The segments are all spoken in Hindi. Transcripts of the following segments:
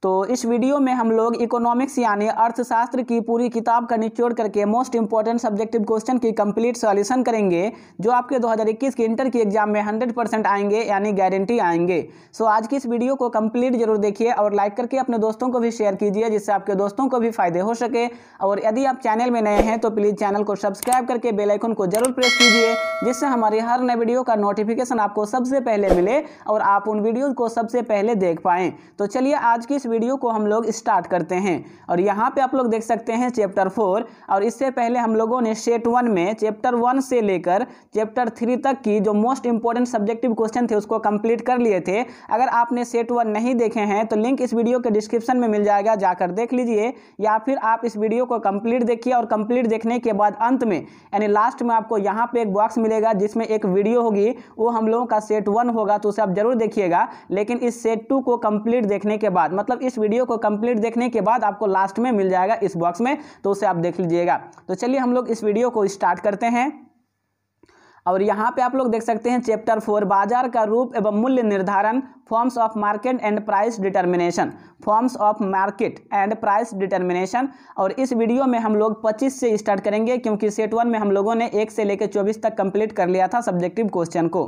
तो इस वीडियो में हम लोग इकोनॉमिक्स यानी अर्थशास्त्र की पूरी किताब का निचोड़ करके मोस्ट इंपॉर्टेंट सब्जेक्टिव क्वेश्चन की कंप्लीट सॉल्यूशन करेंगे जो आपके 2021 के इंटर की एग्जाम में 100% आएंगे यानी गारंटी आएंगे। सो आज की इस वीडियो को कंप्लीट जरूर देखिए और लाइक करके अपने दोस्तों को भी शेयर कीजिए जिससे आपके दोस्तों को भी फायदे हो सके। और यदि आप चैनल में नए हैं तो प्लीज़ चैनल को सब्सक्राइब करके बेल आइकन को जरूर प्रेस कीजिए जिससे हमारी हर नए वीडियो का नोटिफिकेशन आपको सबसे पहले मिले और आप उन वीडियोज़ को सबसे पहले देख पाएँ। तो चलिए आज की इस वीडियो को हम लोग स्टार्ट करते हैं। और यहाँ पे आप लोग देख सकते हैं चैप्टर 4 और इससे पहले हम लोगों ने सेट 1 में चैप्टर 1 से लेकर चैप्टर 3 तक की जो मोस्ट इंपॉर्टेंट सब्जेक्टिव क्वेश्चन थे उसको कंप्लीट कर लिए थे। अगर आपने सेट 1 नहीं देखे हैं तो लिंक इस वीडियो के डिस्क्रिप्शन में मिल जाएगा, जाकर देख लीजिए, या फिर आप इस वीडियो को कंप्लीट देखिए और कंप्लीट देखने के बाद अंत में यानी लास्ट में आपको यहाँ पे एक बॉक्स मिलेगा जिसमें एक वीडियो होगी, वो हम लोगों का सेट 1 होगा तो उसे आप जरूर देखिएगा। लेकिन इस सेट 2 को कंप्लीट देखने के बाद मतलब इस वीडियो को कंप्लीट देखने के बाद आपको लास्ट में मिल जाएगा इस बॉक्स में, तो उसे आप देख लीजिएगा। तो चलिए हम लोग इस वीडियो को स्टार्ट करते हैं। और यहाँ पे आप लोग देख सकते हैं चैप्टर 4 बाजार का रूप एवं मूल्य निर्धारण, forms of market and price determination, forms of market and price determination. और इस वीडियो में हम लोग 25 से स्टार्ट करेंगे क्योंकि सेट 1 में हम लोगों ने 1 से लेकर 24 तक कंप्लीट कर लिया था सब्जेक्टिव क्वेश्चन को।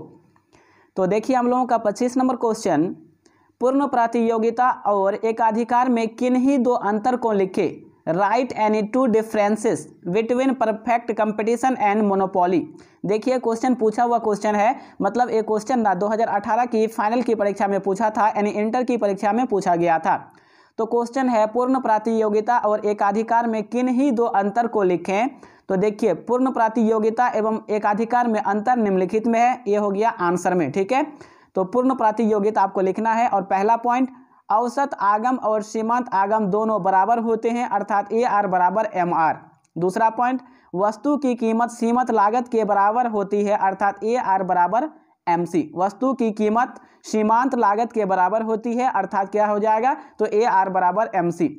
तो देखिए हम लोगों का 25 नंबर क्वेश्चन, पूर्ण प्रतियोगिता और एकाधिकार में किन्हीं दो अंतर को लिखे। Right any two differences between perfect competition and monopoly. देखिए क्वेश्चन पूछा हुआ क्वेश्चन है, मतलब एक क्वेश्चन 2018 की फाइनल की परीक्षा में पूछा था यानी इंटर की परीक्षा में पूछा गया था। तो क्वेश्चन है पूर्ण प्रतियोगिता और एकाधिकार में किन्हीं दो अंतर को लिखें। तो देखिए पूर्ण प्रतियोगिता एवं एकाधिकार में अंतर निम्नलिखित में है, ये हो गया आंसर में, ठीक है। तो पूर्ण प्रतियोगिता आपको लिखना है और पहला पॉइंट, औसत आगम और सीमांत आगम दोनों बराबर होते हैं अर्थात AR बराबर MR। दूसरा पॉइंट, वस्तु की कीमत सीमित लागत के बराबर होती है अर्थात AR बराबर MC। वस्तु की कीमत सीमांत लागत के बराबर होती है अर्थात क्या हो जाएगा, तो AR बराबर MC।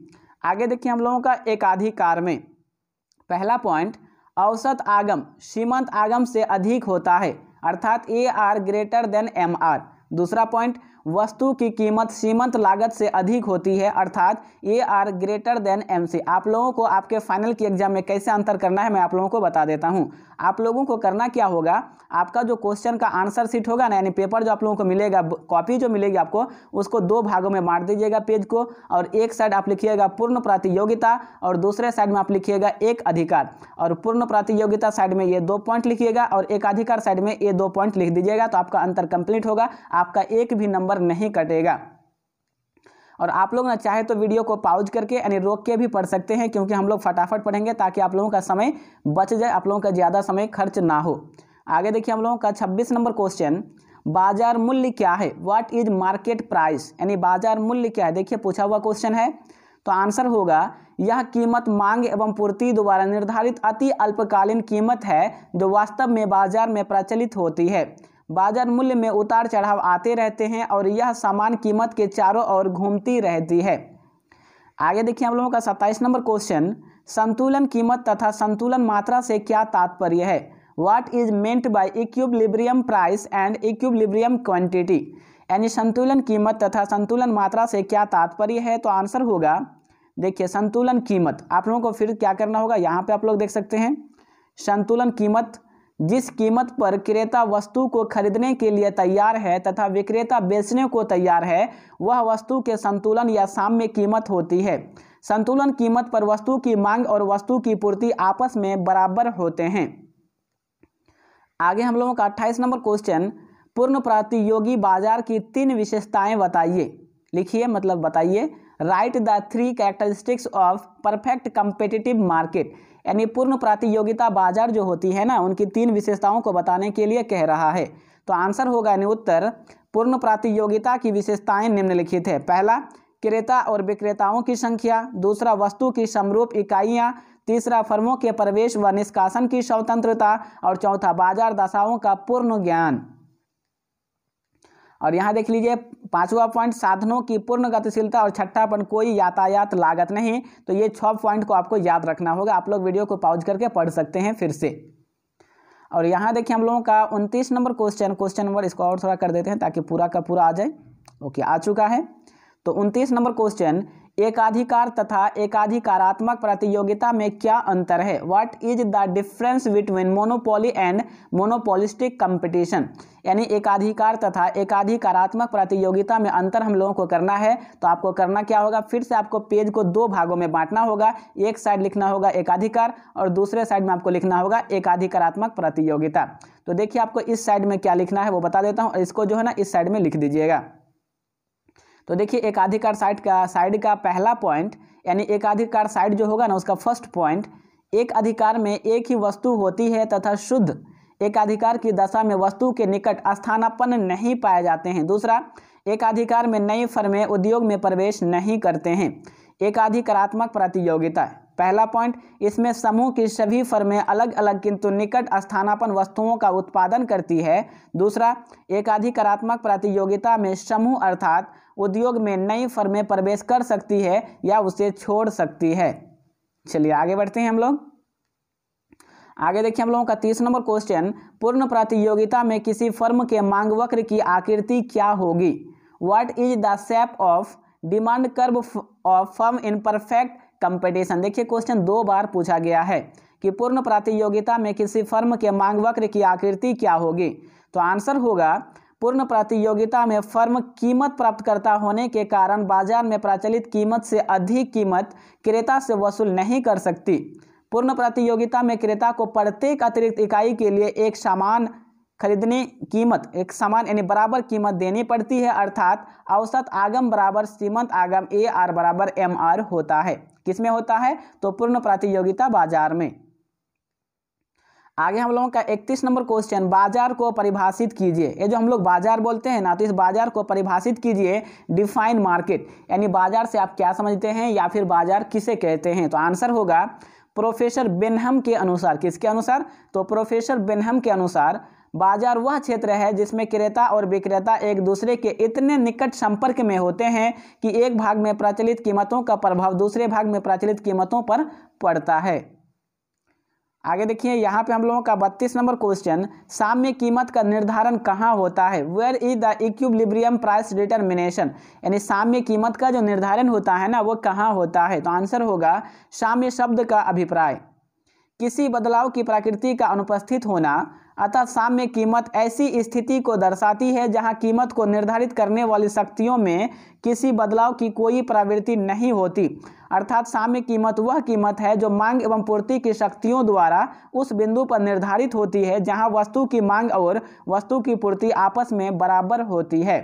आगे देखिए हम लोगों का एकाधिकार में पहला पॉइंट, औसत आगम सीमांत आगम से अधिक होता है अर्थात AR ग्रेटर देन MR। दूसरा पॉइंट, वस्तु की कीमत सीमित लागत से अधिक होती है अर्थात AR ग्रेटर देन MC। आप लोगों को आपके फाइनल की एग्जाम में कैसे अंतर करना है मैं आप लोगों को बता देता हूं। आप लोगों को करना क्या होगा, आपका जो क्वेश्चन का आंसर शीट होगा ना यानी पेपर जो आप लोगों को मिलेगा, कॉपी जो मिलेगी आपको, उसको 2 भागों में बांट दीजिएगा पेज को। और एक साइड आप लिखिएगा पूर्ण प्रतियोगिता और दूसरे साइड में आप लिखिएगा एक अधिकार। और पूर्ण प्रतियोगिता साइड में ये 2 पॉइंट लिखिएगा और एकाधिकार साइड में ये 2 पॉइंट लिख दीजिएगा, तो आपका अंतर कंप्लीट होगा, आपका एक भी नंबर नहीं कटेगा। और आप लोग ना चाहे तो वीडियो को पॉज करके यानी रोक के भी पढ़ सकते हैं क्योंकि हम लोग फटाफट पढ़ेंगे ताकि आप लोगों का समय बच जाए, आप लोगों का ज़्यादा समय खर्च ना हो। आगे देखिए हम लोगों का 26 नंबर क्वेश्चन, बाजार मूल्य क्या है, व्हाट इज मार्केट प्राइस, यानी बाजार मूल्य क्या है। देखिए पूछा हुआ क्वेश्चन है तो आंसर होगा, यह कीमत मांग एवं पूर्ति द्वारा निर्धारित अति अल्पकालीन कीमत है जो वास्तव में बाजार में प्रचलित होती है। बाजार मूल्य में उतार चढ़ाव आते रहते हैं और यह समान कीमत के चारों ओर घूमती रहती है। आगे देखिए हम लोगों का 27 नंबर क्वेश्चन, संतुलन कीमत तथा संतुलन मात्रा से क्या तात्पर्य है। What is meant by equilibrium price and equilibrium quantity, यानी संतुलन कीमत तथा संतुलन मात्रा से क्या तात्पर्य है। तो आंसर होगा, देखिए संतुलन कीमत, आप लोगों को फिर क्या करना होगा, यहाँ पे आप लोग देख सकते हैं संतुलन कीमत, जिस कीमत पर क्रेता वस्तु को खरीदने के लिए तैयार है तथा विक्रेता बेचने को तैयार है वह वस्तु के संतुलन या साम्य कीमत होती है। संतुलन कीमत पर वस्तु की मांग और वस्तु की पूर्ति आपस में बराबर होते हैं। आगे हम लोगों का 28 नंबर क्वेश्चन, पूर्ण प्रतियोगी बाजार की 3 विशेषताएं बताइए। लिखिए मतलब बताइए। Right the 3 characteristics of perfect competitive market, यानी पूर्ण प्रतियोगिता बाजार जो होती है ना उनकी 3 विशेषताओं को बताने के लिए कह रहा है। तो आंसर होगा यानी उत्तर, पूर्ण प्रतियोगिता की विशेषताएं निम्नलिखित है। पहला, क्रेता और विक्रेताओं की संख्या। दूसरा, वस्तु की समरूप इकाइयाँ। तीसरा, फर्मों के प्रवेश व निष्कासन की स्वतंत्रता। और चौथा, बाजार दशाओं का पूर्ण ज्ञान। और यहाँ देख लीजिए 5वां पॉइंट, साधनों की पूर्ण गतिशीलता। और छठा पॉइंट, कोई यातायात लागत नहीं। तो ये 6 पॉइंट को आपको याद रखना होगा। आप लोग वीडियो को पॉज करके पढ़ सकते हैं फिर से। और यहाँ देखिए हम लोगों का 29 नंबर क्वेश्चन नंबर इसको और थोड़ा कर देते हैं ताकि पूरा का पूरा आ जाए। ओके, आ चुका है। तो 29 नंबर क्वेश्चन, एकाधिकार तथा एकाधिकारात्मक प्रतियोगिता में क्या अंतर है? What is the difference between monopoly and monopolistic competition? यानी एकाधिकार तथा एकाधिकारात्मक प्रतियोगिता में अंतर हम लोगों को करना है। तो आपको करना क्या होगा, फिर से आपको पेज को दो भागों में बांटना होगा। एक साइड लिखना होगा एकाधिकार और दूसरे साइड में आपको लिखना होगा एकाधिकारात्मक प्रतियोगिता। तो देखिए आपको इस साइड में क्या लिखना है वो बता देता हूँ, इसको जो है ना इस साइड में लिख दीजिएगा। तो देखिए एकाधिकार साइड का पहला पॉइंट, यानी एकाधिकार साइड जो होगा ना उसका फर्स्ट पॉइंट, एक अधिकार में एक ही वस्तु होती है तथा शुद्ध एकाधिकार की दशा में वस्तु के निकट स्थानापन्न नहीं पाए जाते हैं। दूसरा, एकाधिकार में नई फर्में उद्योग में प्रवेश नहीं करते हैं। एकाधिकारात्मक प्रतियोगिता, पहला पॉइंट, इसमें समूह की सभी फर्में अलग अलग किंतु निकट स्थानापन्न वस्तुओं का उत्पादन करती है। दूसरा, एकाधिकारात्मक प्रतियोगिता में समूह अर्थात उद्योग में नई फर्में प्रवेश कर सकती है या उसे छोड़ सकती है। चलिए आगे बढ़ते हैं हम लोग। आगे देखिए हम लोगों का 30 नंबर क्वेश्चन, पूर्ण प्रतियोगिता में किसी फर्म के मांग वक्र की आकृति क्या होगी? What is the shape of demand curve of firm in perfect competition? देखिए क्वेश्चन दो बार पूछा गया है कि पूर्ण प्रतियोगिता में किसी फर्म के मांग वक्र की आकृति क्या होगी? तो आंसर होगा, पूर्ण प्रतियोगिता में फर्म कीमत प्राप्तकर्ता होने के कारण बाजार में प्रचलित कीमत से अधिक कीमत क्रेता से वसूल नहीं कर सकती। पूर्ण प्रतियोगिता में क्रेता को प्रत्येक अतिरिक्त इकाई के लिए एक समान खरीदने कीमत, एक समान यानी बराबर कीमत देनी पड़ती है, अर्थात औसत आगम बराबर सीमंत आगम AR बराबर MR होता है। किसमें होता है? तो पूर्ण प्रतियोगिता बाजार में। आगे हम लोगों का 31 नंबर क्वेश्चन, बाजार को परिभाषित कीजिए। ये जो हम लोग बाजार बोलते हैं ना, तो इस बाजार को परिभाषित कीजिए। डिफाइन मार्केट, यानी बाजार से आप क्या समझते हैं या फिर बाजार किसे कहते हैं? तो आंसर होगा प्रोफेसर बेनहम के अनुसार। किसके अनुसार? तो प्रोफेसर बेनहम के अनुसार बाजार वह क्षेत्र है जिसमें क्रेता और विक्रेता एक दूसरे के इतने निकट संपर्क में होते हैं कि एक भाग में प्रचलित कीमतों का प्रभाव दूसरे भाग में प्रचलित कीमतों पर पड़ता है। आगे देखिए यहाँ पे हम लोगों का 32 नंबर क्वेश्चन, साम्य कीमत का निर्धारण कहाँ होता है? Where is the equilibrium price determination? यानी साम्य कीमत का जो निर्धारण होता है ना वो कहाँ होता है? तो आंसर होगा, साम्य शब्द का अभिप्राय किसी बदलाव की प्रकृति का अनुपस्थित होना, अतः साम्य कीमत ऐसी स्थिति को दर्शाती है जहां कीमत को निर्धारित करने वाली शक्तियों में किसी बदलाव की कोई प्रवृत्ति नहीं होती। अर्थात साम्य कीमत वह कीमत है जो मांग एवं पूर्ति की शक्तियों द्वारा उस बिंदु पर निर्धारित होती है जहां वस्तु की मांग और वस्तु की पूर्ति आपस में बराबर होती है।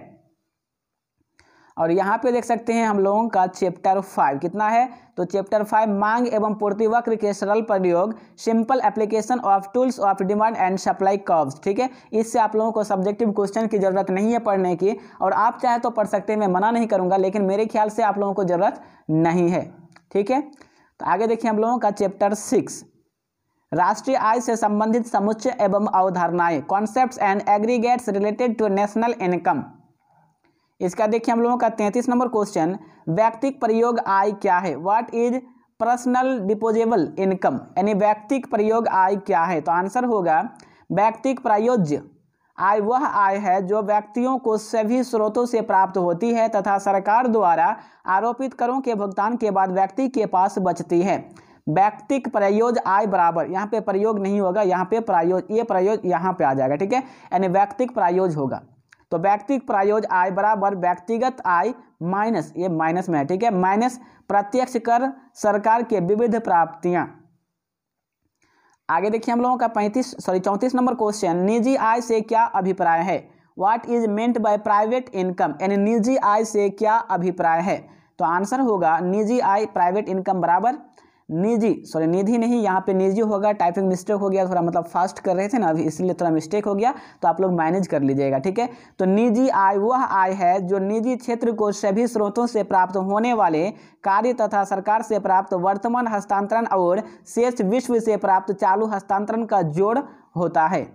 और यहाँ पे देख सकते हैं हम लोगों का चैप्टर 5 कितना है? तो चैप्टर 5 मांग एवं पूर्ति वक्र के सरल प्रयोग, simple application of tools of demand and supply curves. ठीक है, इससे आप लोगों को सब्जेक्टिव क्वेश्चन की जरूरत नहीं है पढ़ने की, और आप चाहे तो पढ़ सकते हैं, मैं मना नहीं करूंगा, लेकिन मेरे ख्याल से आप लोगों को जरूरत नहीं है। ठीक है, तो आगे देखिए हम लोगों का चैप्टर 6 राष्ट्रीय आय से संबंधित समुच्चय एवं अवधारणाएं, concepts and aggregates related to national income. इसका देखिए हम लोगों का 33 नंबर क्वेश्चन, व्यक्तिक प्रयोग आय क्या है? What is personal disposable income? यानी व्यक्तिक प्रयोग आय क्या है? तो आंसर होगा, व्यक्तिक प्रायोज्य आय वह आय है जो व्यक्तियों को सभी स्रोतों से प्राप्त होती है तथा सरकार द्वारा आरोपित करों के भुगतान के बाद व्यक्ति के पास बचती है। व्यक्तिक प्रयोज्य आय बराबर, यहाँ पे प्रयोग नहीं होगा, यहाँ पे प्रायोज, ये प्रयोज यहाँ पे आ जाएगा। ठीक है, यानी व्यक्तिक प्रायोज होगा। तो व्यक्तिक प्रायोज्य आय बराबर व्यक्तिगत आय माइनस, ये माइनस में है, ठीक है, माइनस प्रत्यक्ष कर सरकार के विविध प्राप्तियां। आगे देखिए हम लोगों का 34 नंबर क्वेश्चन, निजी आय से क्या अभिप्राय है? What is meant by private income? यानी निजी आय से क्या अभिप्राय है? तो आंसर होगा, निजी आय प्राइवेट इनकम बराबर निधि नहीं, यहाँ पे निजी होगा, टाइपिंग मिस्टेक हो गया, थोड़ा मतलब फास्ट कर रहे थे ना अभी, इसलिए थोड़ा मिस्टेक हो गया, तो आप लोग मैनेज कर लीजिएगा। ठीक है, तो निजी आय वह आय है जो निजी क्षेत्र को सभी स्रोतों से प्राप्त होने वाले कार्य तथा सरकार से प्राप्त वर्तमान हस्तांतरण और शेष विश्व से प्राप्त चालू हस्तांतरण का जोड़ होता है।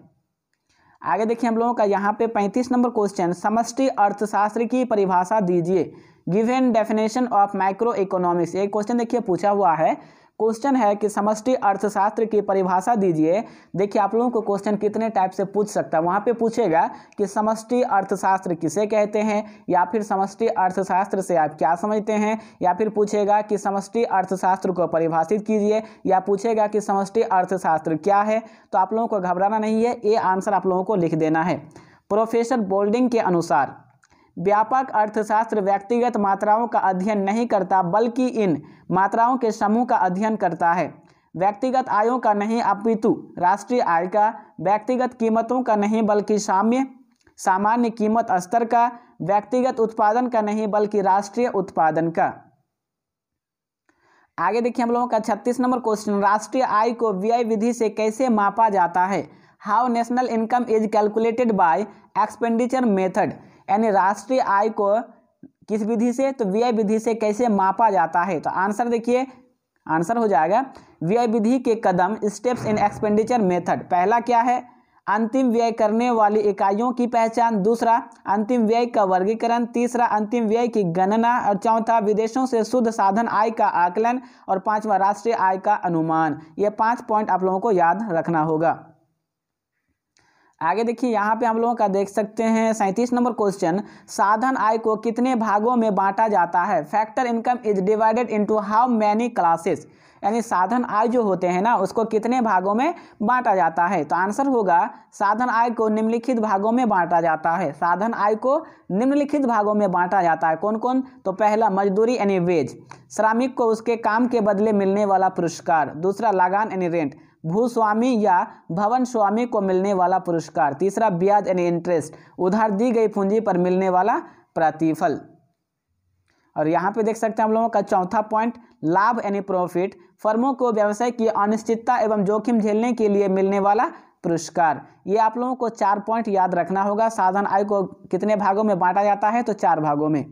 आगे देखिए हम लोगों का यहाँ पे 35 नंबर क्वेश्चन, समष्टि अर्थशास्त्र की परिभाषा दीजिए। Given definition of micro economics. एक क्वेश्चन देखिए पूछा हुआ है, क्वेश्चन है कि समष्टि अर्थशास्त्र की परिभाषा दीजिए। देखिए आप लोगों को क्वेश्चन कितने टाइप से पूछ सकता है, वहाँ पे पूछेगा कि समष्टि अर्थशास्त्र किसे कहते हैं, या फिर समष्टि अर्थशास्त्र से आप क्या समझते हैं, या फिर पूछेगा कि समष्टि अर्थशास्त्र को परिभाषित कीजिए, या पूछेगा कि समष्टि अर्थशास्त्र क्या है। तो आप लोगों को घबराना नहीं है, ये आंसर आप लोगों को लिख देना है। प्रोफेसर बोल्डिंग के अनुसार व्यापक अर्थशास्त्र व्यक्तिगत मात्राओं का अध्ययन नहीं करता बल्कि इन मात्राओं के समूह का अध्ययन करता है। व्यक्तिगत आयों का नहीं अपितु राष्ट्रीय आय का, व्यक्तिगत कीमतों का नहीं बल्कि सामान्य कीमत स्तर का, व्यक्तिगत उत्पादन का नहीं बल्कि राष्ट्रीय उत्पादन का। आगे देखिए हम लोगों का 36 नंबर क्वेश्चन, राष्ट्रीय आय को व्यय विधि से कैसे मापा जाता है। How national income is calculated by expenditure method. यानी राष्ट्रीय आय को किस विधि से, तो व्यय विधि से कैसे मापा जाता है। तो आंसर देखिए, आंसर हो जाएगा व्यय विधि के कदम, स्टेप्स इन एक्सपेंडिचर मेथड। पहला क्या है, अंतिम व्यय करने वाली इकाइयों की पहचान, दूसरा अंतिम व्यय का वर्गीकरण, तीसरा अंतिम व्यय की गणना, और चौथा विदेशों से शुद्ध साधन आय का आकलन, और पांचवा राष्ट्रीय आय का अनुमान। ये 5 पॉइंट आप लोगों को याद रखना होगा। आगे देखिए यहाँ पे हम लोगों का देख सकते हैं 37 नंबर क्वेश्चन, साधन आय को कितने भागों में बांटा जाता है। Factor income is divided into how many classes. यानी साधन आय जो होते हैं ना, उसको कितने भागों में बांटा जाता है। तो आंसर होगा साधन आय को निम्नलिखित भागों में बांटा जाता है। साधन आय को निम्नलिखित भागों में बांटा जाता है। कौन कौन, तो पहला मजदूरी यानी वेज, श्रमिक को उसके काम के बदले मिलने वाला पुरस्कार, दूसरा लगान यानी रेंट, भूस्वामी या भवन स्वामी को मिलने वाला पुरस्कार, तीसरा ब्याज यानी इंटरेस्ट, उधार दी गई पूंजी पर मिलने वाला प्रतिफल। और यहाँ पे देख सकते हैं हम लोगों का चौथा पॉइंट, लाभ यानी प्रॉफिट, फर्मों को व्यवसाय की अनिश्चितता एवं जोखिम झेलने के लिए मिलने वाला पुरस्कार। ये आप लोगों को 4 पॉइंट याद रखना होगा। साधन आय को कितने भागों में बांटा जाता है, तो 4 भागों में।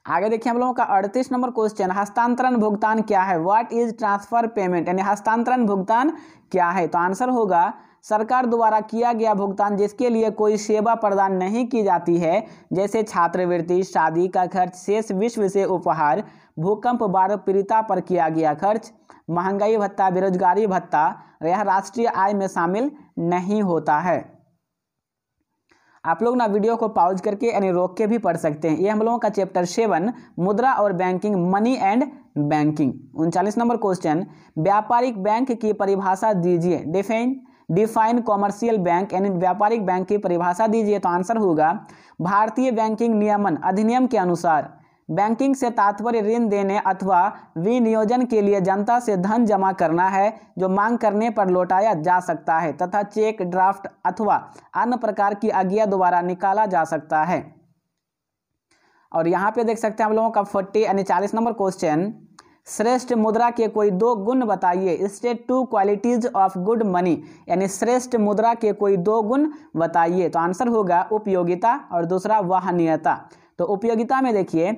आगे देखिए हम लोगों का 38 नंबर क्वेश्चन, हस्तांतरण भुगतान क्या है। What is transfer payment. यानी हस्तांतरण भुगतान क्या है। तो आंसर होगा सरकार द्वारा किया गया भुगतान जिसके लिए कोई सेवा प्रदान नहीं की जाती है, जैसे छात्रवृत्ति, शादी का खर्च, शेष विश्व से उपहार, भूकंप बाढ़ पीड़िता पर किया गया खर्च, महंगाई भत्ता, बेरोजगारी भत्ता, यह राष्ट्रीय आय में शामिल नहीं होता है। आप लोग ना वीडियो को पॉज करके यानी रोक के भी पढ़ सकते हैं। ये हम लोगों का चैप्टर 7 मुद्रा और banking, money and banking. 39 number question, व्यापारिक बैंक की परिभाषा दीजिए। डिफाइन कॉमर्शियल बैंक, यानी व्यापारिक बैंक की परिभाषा दीजिए। तो आंसर होगा भारतीय बैंकिंग नियमन अधिनियम के अनुसार बैंकिंग से तात्पर्य ऋण देने अथवा विनियोजन के लिए जनता से धन जमा करना है जो मांग करने पर लौटाया जा सकता है तथा चेक, ड्राफ्ट अथवा अन्य प्रकार की आज्ञा द्वारा निकाला जा सकता है। और यहाँ पे देख सकते हैं हम लोगों का 40 नंबर क्वेश्चन, श्रेष्ठ मुद्रा के कोई 2 गुण बताइए। State 2 qualities of good money, यानी श्रेष्ठ मुद्रा के कोई 2 गुण बताइए। तो आंसर होगा उपयोगिता और दूसरा वहनीयता। तो उपयोगिता में देखिए,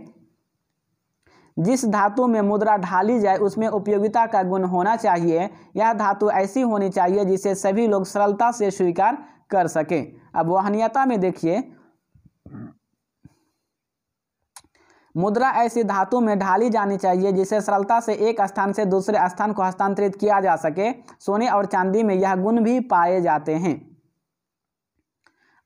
जिस धातु में मुद्रा ढाली जाए उसमें उपयोगिता का गुण होना चाहिए। यह धातु ऐसी होनी चाहिए जिसे सभी लोग सरलता से स्वीकार कर सकें। अब वहनीयता में देखिए, मुद्रा ऐसी धातु में ढाली जानी चाहिए जिसे सरलता से एक स्थान से दूसरे स्थान को हस्तांतरित किया जा सके। सोने और चांदी में यह गुण भी पाए जाते हैं।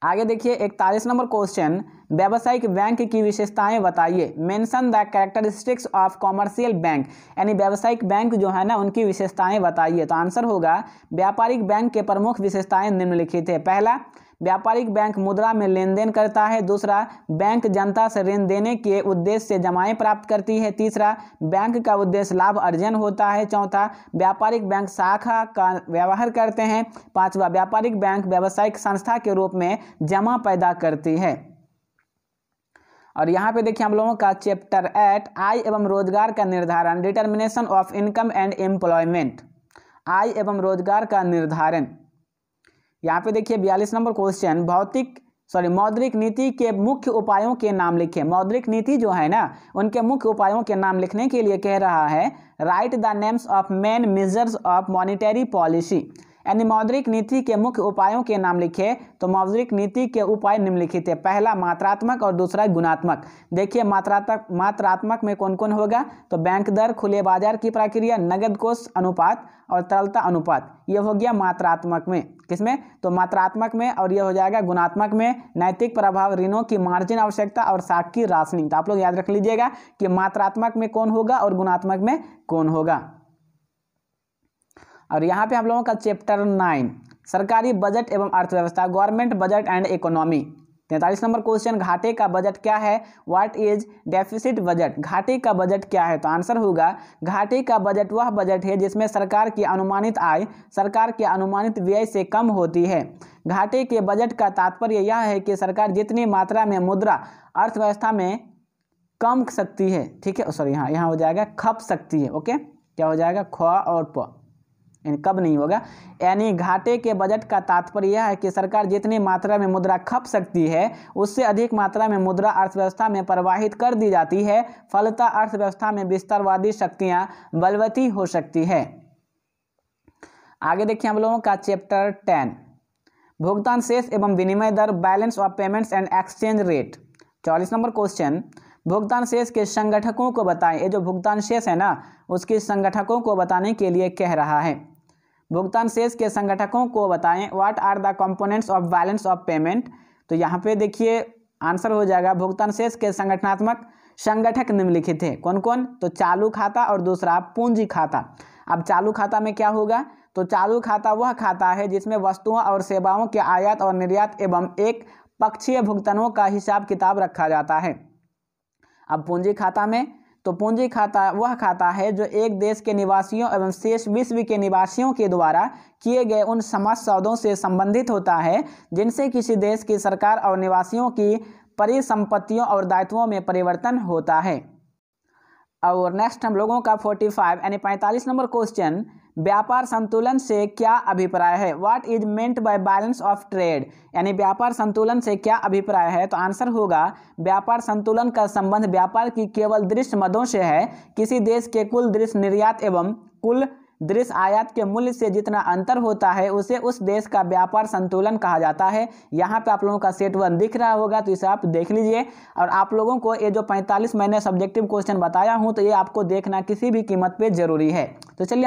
आगे देखिए 41 नंबर क्वेश्चन, व्यावसायिक बैंक की विशेषताएं बताइए। Mention the characteristics of commercial bank, यानी व्यावसायिक बैंक जो है ना उनकी विशेषताएं बताइए। तो आंसर होगा व्यापारिक बैंक के प्रमुख विशेषताएं निम्नलिखित है। पहला, व्यापारिक बैंक मुद्रा में लेन देन करता है। दूसरा, बैंक जनता से ऋण देने के उद्देश्य से जमाएं प्राप्त करती है। तीसरा, बैंक का उद्देश्य लाभ अर्जन होता है। चौथा, व्यापारिक बैंक शाखा का व्यवहार करते हैं। पांचवा, व्यापारिक बैंक व्यावसायिक संस्था के रूप में जमा पैदा करती है। और यहाँ पे देखिए हम लोगों का चैप्टर 8 आय एवं रोजगार का निर्धारण, determination of income and employment, आय एवं रोजगार का निर्धारण। यहाँ पे देखिए 42 नंबर क्वेश्चन, मौद्रिक नीति के मुख्य उपायों के नाम लिखें। मौद्रिक नीति जो है ना उनके मुख्य उपायों के नाम लिखने के लिए कह रहा है right the names of main measures of monetary policy, यानी मौद्रिक नीति के मुख्य उपायों के नाम लिखे। तो मौद्रिक नीति के उपाय निम्नलिखित है। पहला मात्रात्मक और दूसरा गुणात्मक। देखिए मात्रात्मक में कौन कौन होगा, तो बैंक दर, खुले बाजार की प्रक्रिया, नगद कोष अनुपात और तरलता अनुपात। यह हो गया मात्रात्मक में। किसमें, तो मात्रात्मक में। और यह हो जाएगा गुणात्मक में, नैतिक प्रभाव, ऋणों की मार्जिन आवश्यकता और साख की राशनिंग। तो आप लोग याद रख लीजिएगा कि मात्रात्मक में कौन होगा और गुणात्मक में कौन होगा। और यहाँ पे हम लोगों का चैप्टर 9 सरकारी बजट एवं अर्थव्यवस्था, government budget and economy. 43 number question, घाटे का बजट क्या है? What is deficit budget? घाटे का बजट क्या है? तो आंसर होगा घाटे का बजट वह बजट है जिसमें सरकार की अनुमानित आय सरकार के अनुमानित व्यय से कम होती है। घाटे के बजट का तात्पर्य यह है कि सरकार जितनी मात्रा में मुद्रा अर्थव्यवस्था में कम सकती है, ठीक है, सॉरी यहाँ हो जाएगा खप सकती है। ओके, क्या हो जाएगा, ख और प, यानी कब नहीं होगा। यानी घाटे के बजट का तात्पर्य यह है कि सरकार जितनी मात्रा में मुद्रा खप सकती है उससे अधिक मात्रा में मुद्रा अर्थव्यवस्था में प्रवाहित कर दी जाती है। फलतः अर्थव्यवस्था में विस्तारवादी शक्तियां बलवती हो सकती है। आगे देखिए हम लोगों का चैप्टर 10 भुगतान शेष एवं विनिमय दर, balance of payments and exchange rate. 44 number question, भुगतान शेष के संगठकों को बताएं। ये जो भुगतान शेष है ना, उसके संगठकों को बताने के लिए कह रहा है। भुगतान शेष के संगठकों को बताएं। What are the components of balance of payment? तो यहाँ पे देखिए आंसर हो जाएगा भुगतान शेष के संगठक निम्नलिखित है। कौन कौन? तो चालू खाता और दूसरा पूंजी खाता। अब चालू खाता में क्या होगा? तो चालू खाता वह खाता है जिसमें वस्तुओं और सेवाओं के आयात और निर्यात एवं एक पक्षीय भुगतानों का हिसाब किताब रखा जाता है। अब पूंजी खाता में, तो पूंजी खाता वह खाता है जो एक देश के निवासियों एवं शेष विश्व के निवासियों के द्वारा किए गए उन समस्त सौदों से संबंधित होता है जिनसे किसी देश की सरकार और निवासियों की परिसंपत्तियों और दायित्वों में परिवर्तन होता है। और नेक्स्ट हम लोगों का 45 यानी 45 नंबर क्वेश्चन, व्यापार संतुलन से क्या अभिप्राय है? What is meant by balance of trade? यानी व्यापार संतुलन से क्या अभिप्राय है? तो आंसर होगा व्यापार संतुलन का संबंध व्यापार की केवल दृश्य मदों से है। किसी देश के कुल दृश्य निर्यात एवं कुल दृश्य आयात के मूल्य से जितना अंतर होता है उसे उस देश का व्यापार संतुलन कहा जाता है। यहाँ पे आप लोगों का सेट 1 दिख रहा होगा, तो इसे आप देख लीजिए। और आप लोगों को ये जो 45 मैंने सब्जेक्टिव क्वेश्चन बताया हूँ तो ये आपको देखना किसी भी कीमत पे जरूरी है। तो चलिए